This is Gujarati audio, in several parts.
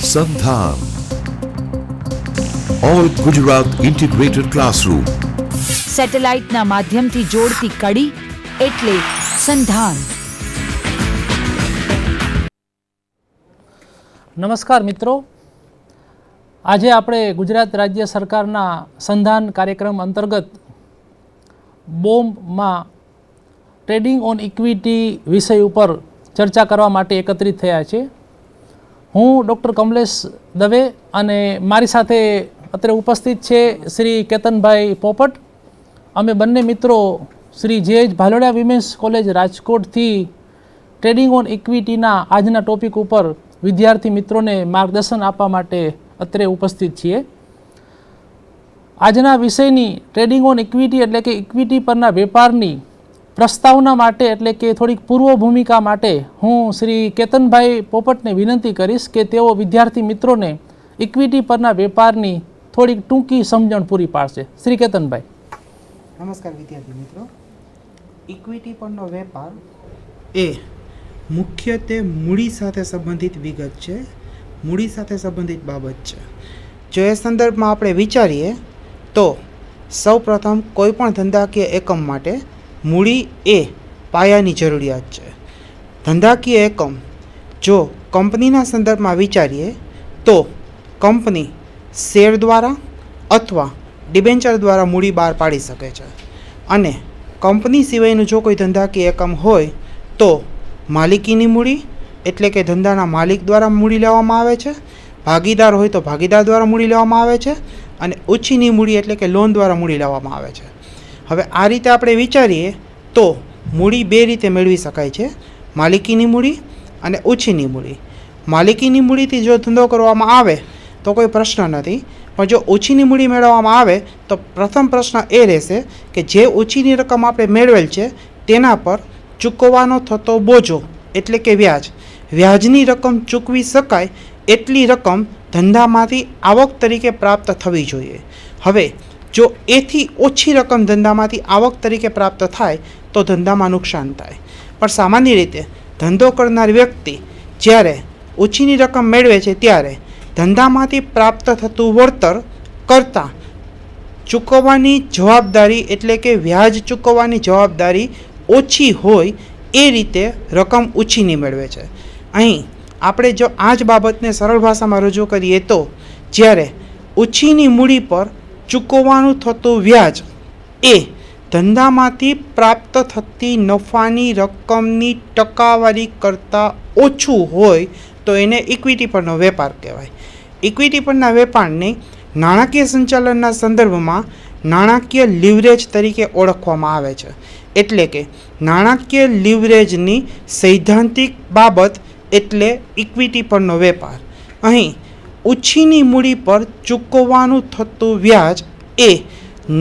સંધાન ઓલ ગુજરાત ઇન્ટિગ્રેટેડ ક્લાસરૂમ. સેટેલાઇટના માધ્યમથી જોડતી કડી એટલે સંધાન. નમસ્કાર મિત્રો, આજે આપણે ગુજરાત રાજ્ય સરકારના સંધાન કાર્યક્રમ અંતર્ગત બોમ્બમાં ટ્રેડિંગ ઓન ઇક્વિટી વિષય ઉપર ચર્ચા કરવા માટે એકત્રિત થયા છે. હું ડૉક્ટર કમલેશ દવે અને મારી સાથે અત્યારે ઉપસ્થિત છે શ્રી કેતનભાઈ પોપટ. અમે બંને મિત્રો શ્રી જે ભાલોડિયા વિમેન્સ કોલેજ રાજકોટથી ટ્રેડિંગ ઓન ઇક્વિટીના આજના ટોપિક ઉપર વિદ્યાર્થી મિત્રોને માર્ગદર્શન આપવા માટે અત્રે ઉપસ્થિત છીએ. આજના વિષયની ટ્રેડિંગ ઓન ઇક્વિટી એટલે કે ઇક્વિટી પરના વેપારની પ્રસ્તાવના માટે એટલે કે થોડીક પૂર્વ ભૂમિકા માટે હું શ્રી કેતનભાઈ પોપટને વિનંતી કરીશ કે તેઓ વિદ્યાર્થી મિત્રોને ઇક્વિટી પરના વેપારની થોડીક ટૂંકી સમજણ પૂરી પાડશે. શ્રી કેતનભાઈ. નમસ્કાર વિદ્યાર્થી મિત્રો. ઇક્વિટી પરનો વેપાર એ મુખ્યત્વે મૂડી સાથે સંબંધિત વિગત છે, મૂડી સાથે સંબંધિત બાબત છે. જો એ સંદર્ભમાં આપણે વિચારીએ તો સૌપ્રથમ કોઈપણ ધંધાકીય એકમ માટે મૂડી એ પાયાની જરૂરિયાત છે. ધંધાકીય એકમ જો કંપનીના સંદર્ભમાં વિચારીએ તો કંપની શેર દ્વારા અથવા ડિબેન્ચર દ્વારા મૂડી બહાર પાડી શકે છે, અને કંપની સિવાયનું જો કોઈ ધંધાકીય એકમ હોય તો માલિકીની મૂડી એટલે કે ધંધાના માલિક દ્વારા મૂડી લેવામાં આવે છે, ભાગીદાર હોય તો ભાગીદાર દ્વારા મૂડી લેવામાં આવે છે, અને ઓછીની મૂડી એટલે કે લોન દ્વારા મૂડી લેવામાં આવે છે. હવે આ રીતે આપણે વિચારીએ તો મૂડી બે રીતે મેળવી શકાય છે, માલિકીની મૂડી અને ઓછીની મૂડી. માલિકીની મૂડીથી જો ધંધો કરવામાં આવે તો કોઈ પ્રશ્ન નથી, પણ જો ઓછીની મૂડી મેળવવામાં આવે તો પ્રથમ પ્રશ્ન એ રહેશે કે જે ઓછીની રકમ આપણે મેળવેલ છે તેના પર ચૂકવવાનો થતો બોજો એટલે કે વ્યાજની રકમ ચૂકવી શકાય એટલી રકમ ધંધામાંથી આવક તરીકે પ્રાપ્ત થવી જોઈએ. હવે જો એથી ઓછી રકમ ધંધામાંથી આવક તરીકે પ્રાપ્ત થાય તો ધંધામાં નુકસાન થાય. પણ સામાન્ય રીતે ધંધો કરનાર વ્યક્તિ જ્યારે ઓછીની રકમ મેળવે છે ત્યારે ધંધામાંથી પ્રાપ્ત થતું વળતર કરતાં ચૂકવવાની જવાબદારી એટલે કે વ્યાજ ચૂકવવાની જવાબદારી ઓછી હોય એ રીતે રકમ ઓછીની મેળવે છે. અહીં આપણે જો આ જ બાબતને સરળ ભાષામાં રજૂ કરીએ તો જ્યારે ઓછીની મૂડી પર ચૂકવવાનું થતું વ્યાજ એ ધંધામાંથી પ્રાપ્ત થતી નફાની રકમની ટકાવારી કરતાં ઓછું હોય તો એને ઇક્વિટી પરનો વેપાર કહેવાય. ઇક્વિટી પરના વેપારને નાણાકીય સંચાલનના સંદર્ભમાં નાણાકીય લિવરેજ તરીકે ઓળખવામાં આવે છે. એટલે કે નાણાકીય લિવરેજની સૈદ્ધાંતિક બાબત એટલે ઇક્વિટી પરનો વેપાર. અહીં ઓછીની મૂડી પર ચૂકવવાનું થતું વ્યાજ એ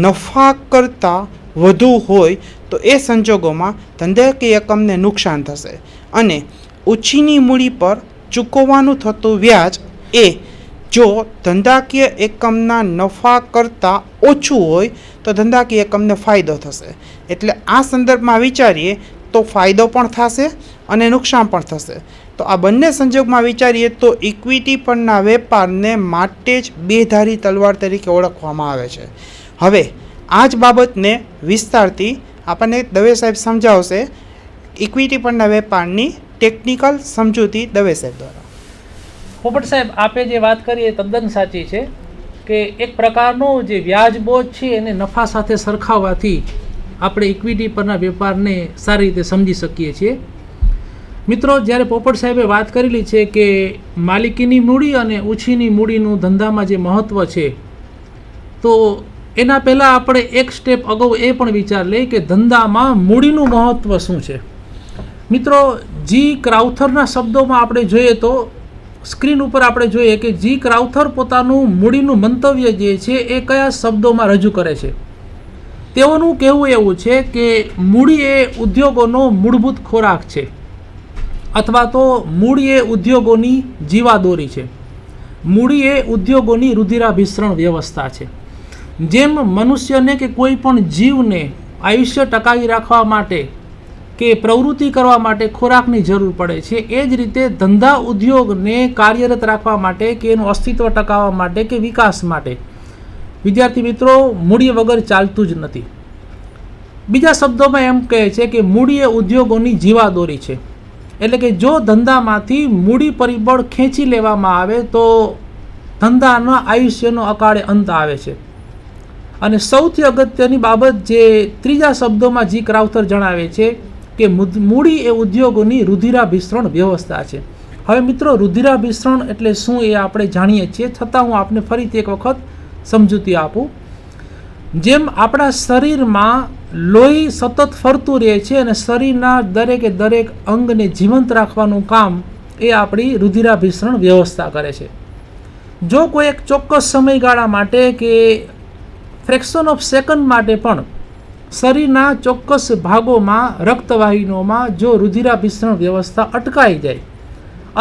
નફા કરતાં વધુ હોય તો એ સંજોગોમાં ધંધાકીય એકમને નુકસાન થશે, અને ઓછીની મૂડી પર ચૂકવવાનું થતું વ્યાજ એ જો ધંધાકીય એકમના નફા કરતાં ઓછું હોય તો ધંધાકીય એકમને ફાયદો થશે. એટલે આ સંદર્ભમાં વિચારીએ તો ફાયદો પણ થશે અને નુકસાન પણ થશે. તો આ બંને સંજોગમાં વિચારીએ તો ઇક્વિટી પરના વેપારને માટે જ બેધારી તલવાર તરીકે ઓળખવામાં આવે છે. હવે આ જ બાબતને વિસ્તારથી આપણને દવે સાહેબ સમજાવશે. ઇક્વિટી પરના વેપારની ટેકનિકલ સમજૂતી દવે સાહેબ દ્વારા. પોપટ સાહેબ, આપે જે વાત કરી એ તદ્દન સાચી છે કે એક પ્રકારનો જે વ્યાજ બોજ છે એને નફા સાથે સરખાવવાથી આપણે ઇક્વિટી પરના વેપારને સારી રીતે સમજી શકીએ છીએ. મિત્રો, જ્યારે પોપટ સાહેબે વાત કરેલી છે કે માલિકીની મૂડી અને ઓછીની મૂડીનું ધંધામાં જે મહત્ત્વ છે, તો એના પહેલાં આપણે એક સ્ટેપ અગાઉ એ પણ વિચાર લઈએ કે ધંધામાં મૂડીનું મહત્ત્વ શું છે. મિત્રો, જી ક્રાઉથરના શબ્દોમાં આપણે જોઈએ તો સ્ક્રીન ઉપર આપણે જોઈએ કે જી ક્રાઉથર પોતાનું મૂડીનું મંતવ્ય જે છે એ કયા શબ્દોમાં રજૂ કરે છે. તેઓનું કહેવું એવું છે કે મૂડી એ ઉદ્યોગોનો મૂળભૂત ખોરાક છે, અથવા તો મૂડી એ ઉદ્યોગોની જીવાદોરી છે. મૂડી એ ઉદ્યોગોની રુધિરાભિસરણ વ્યવસ્થા છે. જેમ મનુષ્યને કે કોઈ પણ જીવને આયુષ્ય ટકાવી રાખવા માટે કે પ્રવૃત્તિ કરવા માટે ખોરાકની જરૂર પડે છે, એ જ રીતે ધંધા ઉદ્યોગને કાર્યરત રાખવા માટે કે એનું અસ્તિત્વ ટકાવવા માટે કે વિકાસ માટે વિદ્યાર્થી મિત્રો મૂડી વગર ચાલતું જ નથી. બીજા શબ્દોમાં એમ કહે છે કે મૂડી એ ઉદ્યોગોની જીવાદોરી છે. એટલે કે જો ધંધામાંથી મૂડી પરિબળ ખેંચી લેવામાં આવે તો ધંધાના આયુષ્યનો અકાળે અંત આવે છે. અને સૌથી અગત્યની બાબત જે ત્રીજા શબ્દોમાં જી ક્રાઉથર જણાવે છે કે મૂડી એ ઉદ્યોગોની રુધિરાભિસરણ વ્યવસ્થા છે. હવે મિત્રો રુધિરાભિસરણ એટલે શું એ આપણે જાણીએ છીએ, છતાં હું આપને ફરીથી એક વખત સમજૂતી આપું. જેમ આપણા શરીરમાં લોહી સતત ફરતું રહે છે અને શરીરના દરેકે દરેક અંગને જીવંત રાખવાનું કામ એ આપણી રુધિરાભિસરણ વ્યવસ્થા કરે છે. જો કોઈ એક ચોક્કસ સમયગાળા માટે કે ફ્રેક્શન ઓફ સેકન્ડ માટે પણ શરીરના ચોક્કસ ભાગોમાં રક્તવાહિનીઓમાં જો રુધિરાભિસરણ વ્યવસ્થા અટકાઈ જાય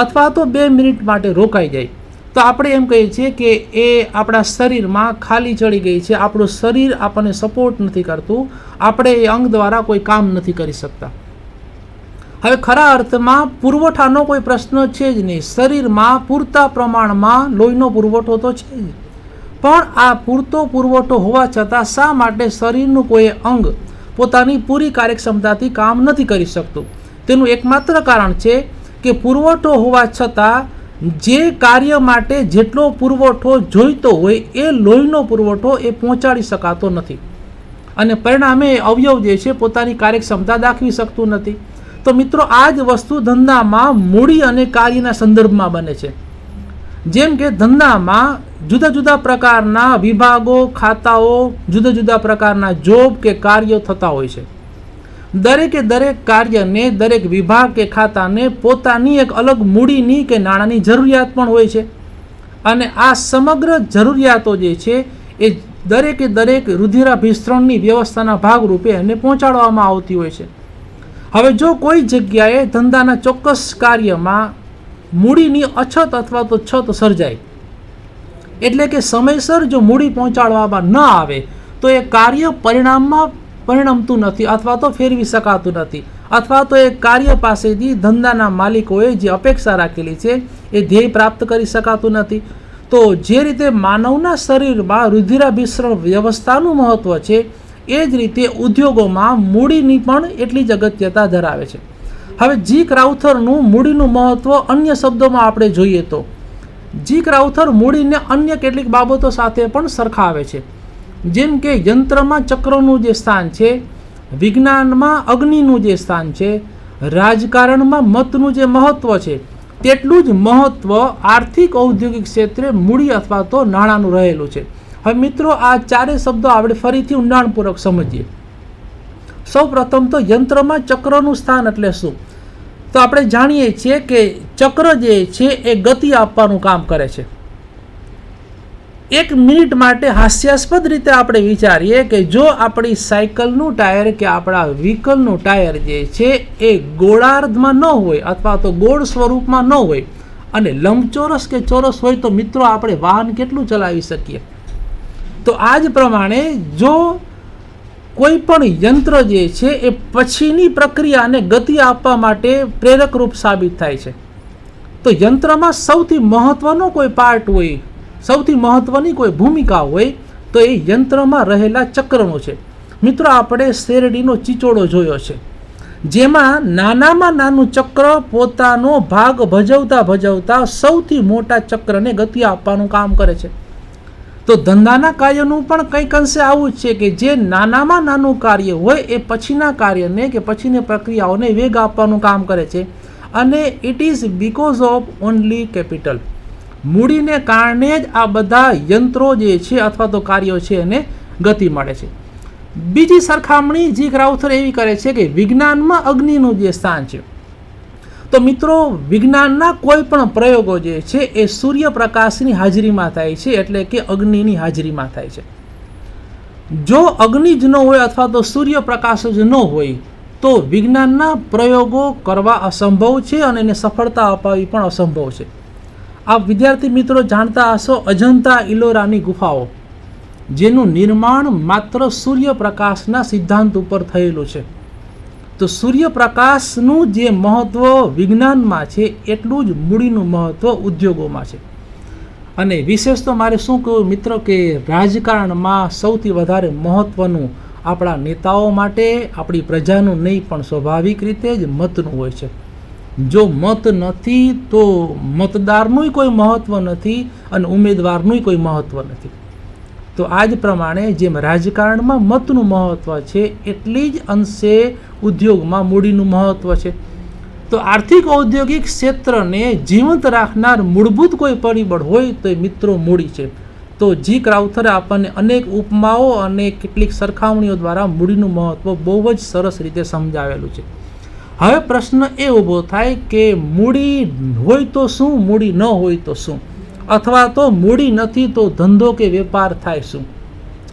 અથવા તો 2 મિનિટ માટે રોકાઈ જાય તો આપણે એમ કહીએ છીએ કે એ આપણા શરીરમાં ખાલી ચડી ગઈ છે, આપણું શરીર આપણને સપોર્ટ નથી કરતું, આપણે એ અંગ દ્વારા કોઈ કામ નથી કરી શકતા. હવે ખરા અર્થમાં પુરવઠાનો કોઈ પ્રશ્ન છે જ નહીં. શરીરમાં પૂરતા પ્રમાણમાં લોહીનો પુરવઠો તો છે જ, પણ આ પૂરતો પુરવઠો હોવા છતાં શા માટે શરીરનું કોઈ અંગ પોતાની પૂરી કાર્યક્ષમતાથી કામ નથી કરી શકતું? તેનું એકમાત્ર કારણ છે કે પુરવઠો હોવા છતાં જે કાર્ય માટે જેટલો પુરવઠો જોઈતો હોય એ લોહીનો પુરવઠો એ પહોંચાડી શકાતો નથી અને પરિણામે અવયવ જે છે પોતાની કાર્યક્ષમતા દાખવી શકતું નથી. તો મિત્રો આ જ વસ્તુ ધંધામાં મૂડી અને કાર્યના સંદર્ભમાં બને છે. જેમ કે ધંધામાં જુદા જુદા પ્રકારના વિભાગો, ખાતાઓ, જુદા જુદા પ્રકારના જોબ કે કાર્યો થતા હોય છે. દરેકે દરેક કાર્યને, દરેક વિભાગ કે ખાતાને પોતાની એક અલગ મૂડીની કે નાણાંની જરૂરિયાત પણ હોય છે અને આ સમગ્ર જરૂરિયાતો જે છે એ દરેકે દરેક રુધિરાભિસરણની વ્યવસ્થાના ભાગરૂપે એને પહોંચાડવામાં આવતી હોય છે. હવે જો કોઈ જગ્યાએ ધંધાના ચોક્કસ કાર્યમાં મૂડીની અછત અથવા તો છત સર્જાય, એટલે કે સમયસર જો મૂડી પહોંચાડવામાં ન આવે તો એ કાર્ય પરિણમતું નથી અથવા તો ફેરવી શકાતું નથી, અથવા તો એ કાર્ય પાસેથી ધંધાના માલિકોએ જે અપેક્ષા રાખેલી છે એ ધ્યેય પ્રાપ્ત કરી શકાતું નથી. તો જે રીતે માનવના શરીરમાં રુધિરાભિસરણ વ્યવસ્થાનું મહત્ત્વ છે એ જ રીતે ઉદ્યોગોમાં મૂડીની પણ એટલી જ અગત્યતા ધરાવે છે. હવે જી ક્રાઉથરનું મૂડીનું મહત્ત્વ અન્ય શબ્દોમાં આપણે જોઈએ તો જી ક્રાઉથર મૂડીને અન્ય કેટલીક બાબતો સાથે પણ સરખાવે છે. જેમ કે યંત્રમાં ચક્રનું જે સ્થાન છે, વિજ્ઞાનમાં અગ્નિનું જે સ્થાન છે, રાજકારણમાં મતનું જે મહત્ત્વ છે, તેટલું જ મહત્ત્વ આર્થિક ઔદ્યોગિક ક્ષેત્રે મૂડી અથવા તો નાણાંનું રહેલું છે. હવે મિત્રો આ ચારેય શબ્દો આપણે ફરીથી ઊંડાણપૂર્વક સમજીએ. સૌ પ્રથમ તો યંત્રમાં ચક્રનું સ્થાન એટલે શું? તો આપણે જાણીએ છીએ કે ચક્ર જે છે એ ગતિ આપવાનું કામ કરે છે. 1 મિનિટ માટે હાસ્યાસ્પદ રીતે આપણે વિચારીએ કે જો આપણી સાયકલનું ટાયર કે આપણા વ્હીકલનું ટાયર જે છે એ ગોળાર્ધમાં ન હોય અથવા તો ગોળ સ્વરૂપમાં ન હોય અને લંબચોરસ કે ચોરસ હોય તો મિત્રો આપણે વાહન કેટલું ચલાવી શકીએ? તો આ જ પ્રમાણે જો કોઈ પણ યંત્ર જે છે એ પછીની પ્રક્રિયાને ગતિ આપવા માટે પ્રેરકરૂપ સાબિત થાય છે. તો યંત્રમાં સૌથી મહત્વનો કોઈ પાર્ટ હોય, સૌથી મહત્વની કોઈ ભૂમિકા હોય તો એ યંત્રમાં રહેલા ચક્રનો છે. મિત્રો આપણે શેરડીનો ચીચોડો જોયો છે, જેમાં નાનામાં નાનું ચક્ર પોતાનો ભાગ ભજવતા સૌથી મોટા ચક્રને ગતિ આપવાનું કામ કરે છે. તો ધંધાના કાર્યનું પણ કંઈક અંશે આવું જ છે કે જે નાનામાં નાનું કાર્ય હોય એ પછીના કાર્યને કે પછીની પ્રક્રિયાઓને વેગ આપવાનું કામ કરે છે અને it is because of only capital. મૂડીને કારણે જ આ બધા યંત્રો જે છે અથવા તો કાર્યો છે એને ગતિ મળે છે. બીજી સરખામણી જી ક્રાઉથર એવી કરે છે કે વિજ્ઞાનમાં અગ્નિનું જે સ્થાન છે. તો મિત્રો વિજ્ઞાનના કોઈ પણ પ્રયોગો જે છે એ સૂર્યપ્રકાશની હાજરીમાં થાય છે, એટલે કે અગ્નિની હાજરીમાં થાય છે. જો અગ્નિ જ ન હોય અથવા તો સૂર્યપ્રકાશ જ ન હોય તો વિજ્ઞાનના પ્રયોગો કરવા અસંભવ છે અને એને સફળતા અપાવવી પણ અસંભવ છે. આ વિદ્યાર્થી મિત્રો જાણતા હશો અજંતા ઇલોરાની ગુફાઓ, જેનું નિર્માણ માત્ર સૂર્યપ્રકાશના સિદ્ધાંત ઉપર થયેલું છે. તો સૂર્યપ્રકાશનું જે મહત્ત્વ વિજ્ઞાનમાં છે એટલું જ મૂડીનું મહત્ત્વ ઉદ્યોગોમાં છે. અને વિશેષ તો મારે શું કહ્યું મિત્રો કે રાજકારણમાં સૌથી વધારે મહત્ત્વનું આપણા નેતાઓ માટે આપણી પ્રજાનું નહીં પણ સ્વાભાવિક રીતે જ મતનું હોય છે. જો મત નથી તો મતદારનું કોઈ મહત્ત્વ નથી અને ઉમેદવારનું કોઈ મહત્ત્વ નથી. તો આ જ પ્રમાણે જેમ રાજકારણમાં મતનું મહત્ત્વ છે એટલી જ અંશે ઉદ્યોગમાં મૂડીનું મહત્ત્વ છે. તો આર્થિક ઔદ્યોગિક ક્ષેત્રને જીવંત રાખનાર મૂળભૂત કોઈ પરિબળ હોય તો એ મિત્રો મૂડી છે. તો જી ક્રાઉથરે આપણને અનેક ઉપમાઓ અને કેટલીક સરખામણીઓ દ્વારા મૂડીનું મહત્ત્વ બહુ જ સરસ રીતે સમજાવેલું છે. હવે પ્રશ્ન એ ઊભો થાય કે મૂડી હોય તો શું, મૂડી ન હોય તો શું, અથવા તો મૂડી નથી તો ધંધો કે વેપાર થાય શું?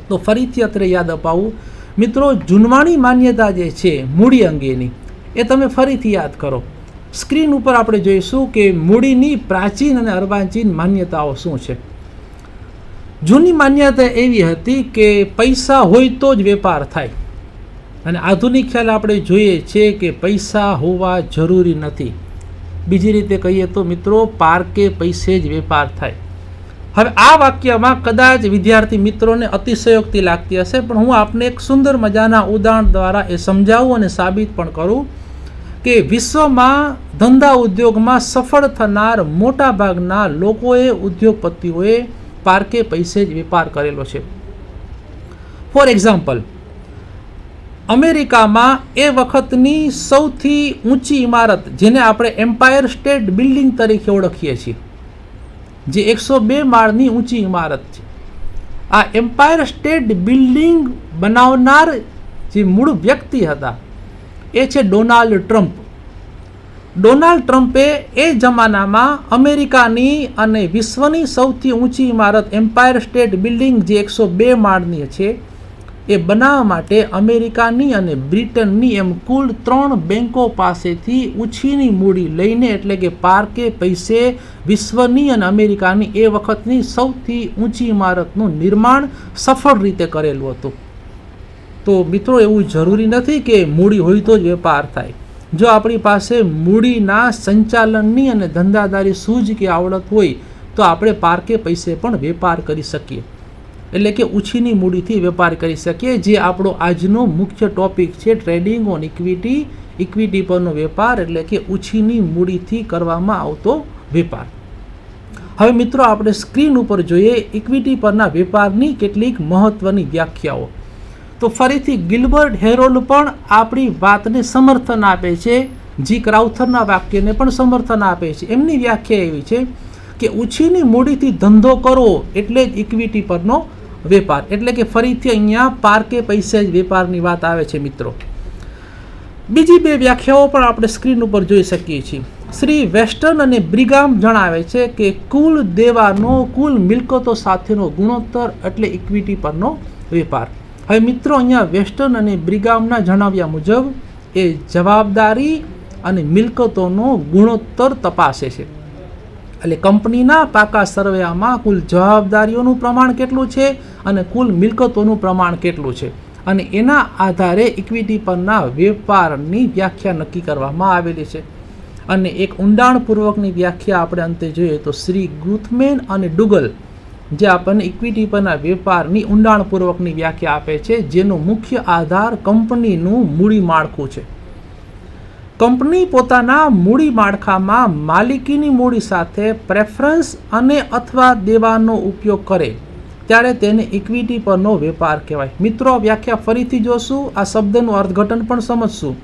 તો ફરીથી અત્રે યાદ અપાવું મિત્રો, જૂનવાણી માન્યતા જે છે મૂડી અંગેની એ તમે ફરીથી યાદ કરો. સ્ક્રીન ઉપર આપણે જોઈશું કે મૂડીની પ્રાચીન અને અર્વાચીન માન્યતાઓ શું છે. જૂની માન્યતા એવી હતી કે પૈસા હોય તો જ વેપાર થાય, અને આધુનિક ખ્યાલ આપણે જોઈએ છે કે પૈસા હોવા જરૂરી નથી. બીજી રીતે કહીએ તો મિત્રો, પારકે પૈસે જ વેપાર થાય. હવે આ વાક્યમાં કદાચ વિદ્યાર્થી મિત્રોને અતિશયોક્તિ લાગતી હશે, પણ હું આપને એક સુંદર મજાના ઉદાહરણ દ્વારા એ સમજાવું અને સાબિત પણ કરું કે વિશ્વમાં ધંધા ઉદ્યોગમાં સફળ થનાર મોટા ભાગના લોકોએ, ઉદ્યોગપતિઓએ પારકે પૈસે જ વેપાર કરેલો છે. ફોર એક્ઝામ્પલ, અમેરિકામાં એ વખતની સૌથી ઊંચી ઇમારત જેને આપણે એમ્પાયર સ્ટેટ બિલ્ડિંગ તરીકે ઓળખીએ છીએ, જે 102 માળની ઊંચી ઇમારત છે. આ એમ્પાયર સ્ટેટ બિલ્ડિંગ બનાવનાર જે મૂળ વ્યક્તિ હતા એ છે ડોનાલ્ડ ટ્રમ્પ. ડોનાલ્ડ ટ્રમ્પે એ જમાનામાં અમેરિકાની અને વિશ્વની સૌથી ઊંચી ઇમારત એમ્પાયર સ્ટેટ બિલ્ડિંગ જે 102 માળની છે એ બનાવવા માટે અમેરિકાની અને બ્રિટનની એમ કુલ 3 બેન્કો પાસેથી ઉછીની મૂડી લઈને, એટલે કે પારકે પૈસે વિશ્વની અને અમેરિકાની એ વખતની સૌથી ઊંચી ઇમારતનું નિર્માણ સફળ રીતે કરેલું હતું. તો મિત્રો, એવું જરૂરી નથી કે મૂડી હોય તો જ વેપાર થાય. જો આપણી પાસે મૂડીના સંચાલનની અને ધંધાદારી સૂઝ કે આવડત હોય તો આપણે પારકે પૈસે પણ વેપાર કરી શકીએ, એટલે કે ઉછીની મૂડીથી વેપાર કરી શકીએ, જે આપણો આજનો મુખ્ય ટોપિક છે, ટ્રેડિંગ ઓન ઇક્વિટી, ઇક્વિટી પરનો વેપાર, એટલે કે ઉછીની મૂડીથી કરવામાં આવતો વેપાર. હવે મિત્રો, આપણે સ્ક્રીન ઉપર જોઈએ ઇક્વિટી પરના વેપારની કેટલીક મહત્વની વ્યાખ્યાઓ. તો ફરીથી ગિલ્બર્ટ હેરોલ્ડ પણ આપણી વાતને સમર્થન આપે છે, જી ક્રાઉથરના વાક્યને પણ સમર્થન આપે છે. એમની વ્યાખ્યા એવી છે કે ઉછીની મૂડીથી ધંધો કરવો એટલે જ ઇક્વિટી પરનો વેપાર, એટલે કે ફરીથી અહીંયા પારકે પૈસે જ વેપારની વાત આવે છે મિત્રો. બીજી 2 વ્યાખ્યાઓ પણ આપણે સ્ક્રીન ઉપર જોઈ શકીએ છીએ. શ્રી વેસ્ટર્ન અને બ્રિગામ જણાવે છે કે કુલ દેવાનો કુલ મિલકતો સાથેનો ગુણોત્તર એટલે ઇક્વિટી પરનો વેપાર. હવે મિત્રો, અહીંયા વેસ્ટર્ન અને બ્રિગામના જણાવ્યા મુજબ એ જવાબદારી અને મિલકતોનો ગુણોત્તર તપાસે છે. એટલે કંપનીના પાકા સર્વેમાં કુલ જવાબદારીઓનું પ્રમાણ કેટલું છે અને કુલ મિલકતોનું પ્રમાણ કેટલું છે, અને એના આધારે ઇક્વિટી પરના વેપારની વ્યાખ્યા નક્કી કરવામાં આવેલી છે. અને એક ઊંડાણપૂર્વકની વ્યાખ્યા આપણે અંતે જોઈએ તો શ્રી ગુથમેન અને ડુગલ જે આપણને ઇક્વિટી પરના વેપારની ઊંડાણપૂર્વકની વ્યાખ્યા આપે છે, જેનો મુખ્ય આધાર કંપનીનું મૂડી માળખું છે. કંપની પોતાના મૂડી માળખામાં માલિકીની મૂડી સાથે પ્રેફરન્સ અને અથવા દેવાનો ઉપયોગ કરે ત્યારે તેને ઇક્વિટી પરનો વેપાર કહેવાય. મિત્રો, વ્યાખ્યા ફરીથી જોશું, આ શબ્દનું અર્થઘટન પણ સમજશું.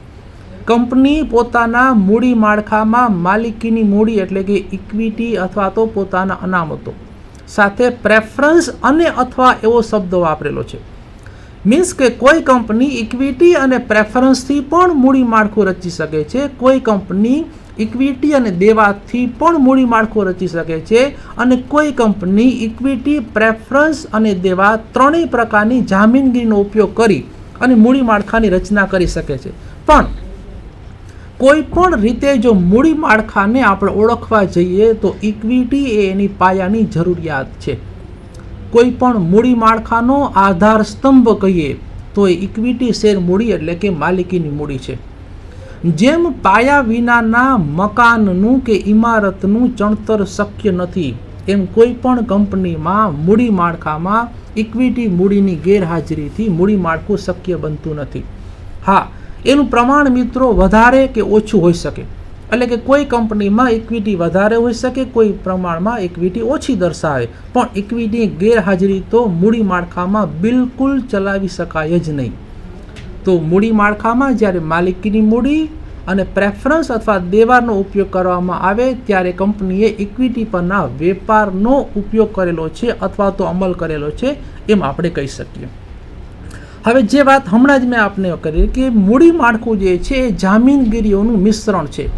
કંપની પોતાના મૂડી માળખામાં માલિકીની મૂડી એટલે કે ઇક્વિટી અથવા તો પોતાના અનામતો સાથે પ્રેફરન્સ અને અથવા એવો શબ્દ વાપરેલો છે. મીન્સ કે કોઈ કંપની ઇક્વિટી અને પ્રેફરન્સથી પણ મૂડી માળખું રચી શકે છે, કોઈ કંપની ઇક્વિટી અને દેવાથી પણ મૂડી માળખું રચી શકે છે, અને કોઈ કંપની ઇક્વિટી, પ્રેફરન્સ અને દેવા ત્રણેય પ્રકારની જામીનગીરીનો ઉપયોગ કરી અને મૂડી માળખાની રચના કરી શકે છે. પણ કોઈ પણ રીતે જો મૂડી માળખાને આપણે ઓળખવા જઈએ તો ઇક્વિટી એ એની પાયાની જરૂરિયાત છે. કોઈ પણ મૂડી માળખાનો આધાર સ્તંભ કહીએ તો એ ઇક્વિટી શેર મૂડી એટલે કે માલિકીની મૂડી છે. જેમ પાયા વિનાના મકાનનું કે ઇમારતનું ચણતર શક્ય નથી, એમ કોઈ પણ કંપનીમાં મૂડી માળખામાં ઇક્વિટી મૂડીની ગેરહાજરીથી મૂડી માળખું શક્ય બનતું નથી. હા, એનું પ્રમાણ મિત્રો વધારે કે ઓછું હોઈ શકે, એટલે કે કોઈ કંપનીમાં ઇક્વિટી વધારે હોઈ શકે, કોઈ પ્રમાણમાં ઇક્વિટી ઓછી દર્શાવે, પણ ઇક્વિટીની ગેરહાજરી તો મૂડી માળખામાં બિલકુલ ચલાવી શકાય જ નહીં. તો મૂડી માળખામાં જ્યારે માલિકીની મૂડી અને પ્રેફરન્સ અથવા દેવારનો ઉપયોગ કરવામાં આવે ત્યારે કંપનીએ ઇક્વિટી પરના વેપારનો ઉપયોગ કરેલો છે અથવા તો અમલ કરેલો છે એમ આપણે કહી શકીએ. હવે જે વાત હમણાં જ મેં આપને કરી કે મૂડી માળખું જે છે એ જામીનગીરીઓનું મિશ્રણ છે,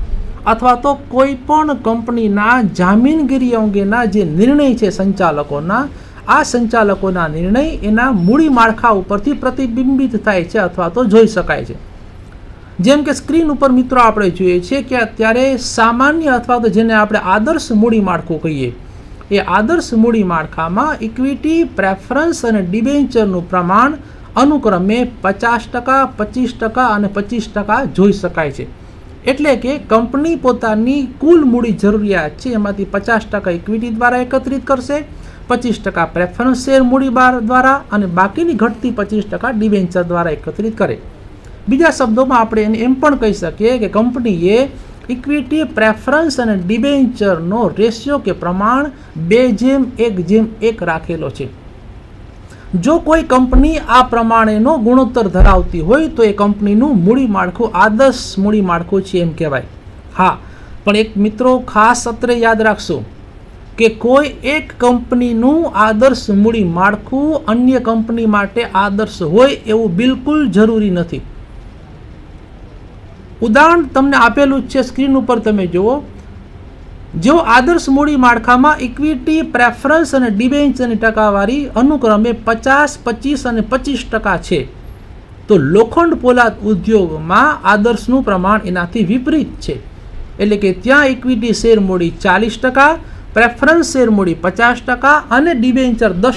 અથવા તો કોઈ પણ કંપનીના જામીનગીરી અંગેના જે નિર્ણય છે સંચાલકોના, આ સંચાલકોના નિર્ણય એના મૂડી માળખા ઉપરથી પ્રતિબિંબિત થાય છે અથવા તો જોઈ શકાય છે. જેમ કે સ્ક્રીન ઉપર મિત્રો આપણે જોઈએ છીએ કે અત્યારે સામાન્ય અથવા તો જેને આપણે આદર્શ મૂડી માળખું કહીએ, એ આદર્શ મૂડી માળખામાં ઇક્વિટી, પ્રેફરન્સ અને ડિબેન્ચરનું પ્રમાણ અનુક્રમે 50%, 25% અને 25% જોઈ શકાય છે. એટલે કે કંપની પોતાની કુલ મૂડી જરૂરિયાત છે એમાંથી 50% ઇક્વિટી દ્વારા એકત્રિત કરશે, 25% પ્રેફરન્સ શેર મૂડી દ્વારા અને બાકીની ઘટતી 25% ડિબેન્ચર દ્વારા એકત્રિત કરે. બીજા શબ્દોમાં આપણે એને એમ પણ કહી શકીએ કે કંપનીએ ઇક્વિટી, પ્રેફરન્સ અને ડિબેન્ચરનો રેશિયો કે પ્રમાણ 2:1:1 રાખેલો છે. જો કોઈ કંપની આ પ્રમાણેનો ગુણોત્તર ધરાવતી હોય તો એ કંપનીનું મૂડી માળખું આદર્શ મૂડી માળખું છે એમ કહેવાય. હા, પણ એક મિત્રો ખાસ અત્રે યાદ રાખશો કે કોઈ એક કંપનીનું આદર્શ મૂડી માળખું અન્ય કંપની માટે આદર્શ હોય એવું બિલકુલ જરૂરી નથી. ઉદાહરણ તમને આપેલું જ છે સ્ક્રીન ઉપર, તમે જુઓ. જો આદર્શ મૂડી માળખામાં ઇક્વિટી, પ્રેફરન્સ અને ડિબેન્ચરની ટકાવારી અનુક્રમે 50, 25 અને 25% છે, તો લોખંડ પોલાદ ઉદ્યોગમાં આદર્શનું પ્રમાણ એનાથી વિપરીત છે. એટલે કે ત્યાં ઇક્વિટી શેર મૂડી 40%, પ્રેફરન્સ શેર મૂડી 50% અને ડિબેન્ચર